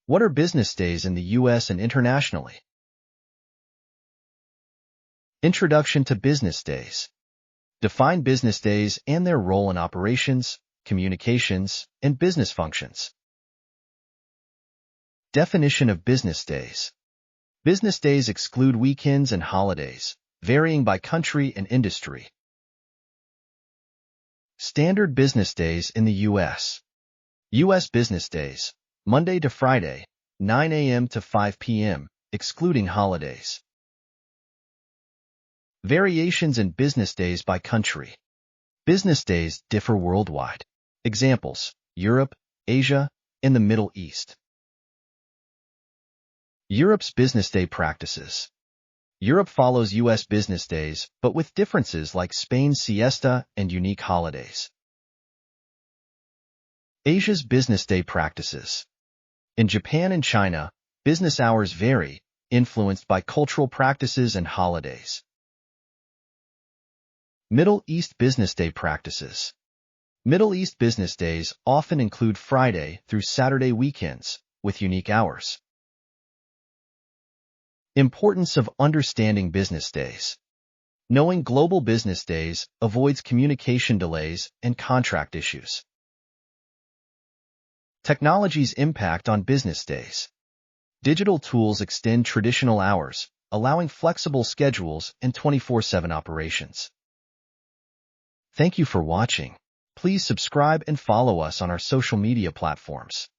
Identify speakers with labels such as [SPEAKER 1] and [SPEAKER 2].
[SPEAKER 1] What are business days in the U.S. and internationally? Introduction to business days. Define business days and their role in operations, communications, and business functions. Definition of business days. Business days exclude weekends and holidays, varying by country and industry. Standard business days in the U.S. U.S. business days, Monday to Friday, 9 a.m. to 5 p.m., excluding holidays. Variations in business days by country. Business days differ worldwide. Examples: Europe, Asia, and the Middle East. Europe's business day practices. Europe follows U.S. business days, but with differences like Spain's siesta and unique holidays. Asia's business day practices. In Japan and China, business hours vary, influenced by cultural practices and holidays. Middle East business day practices. Middle East business days often include Friday through Saturday weekends, with unique hours. Importance of understanding business days. Knowing global business days avoids communication delays and contract issues. Technology's impact on business days. Digital tools extend traditional hours, allowing flexible schedules and 24/7 operations. Thank you for watching. Please subscribe and follow us on our social media platforms.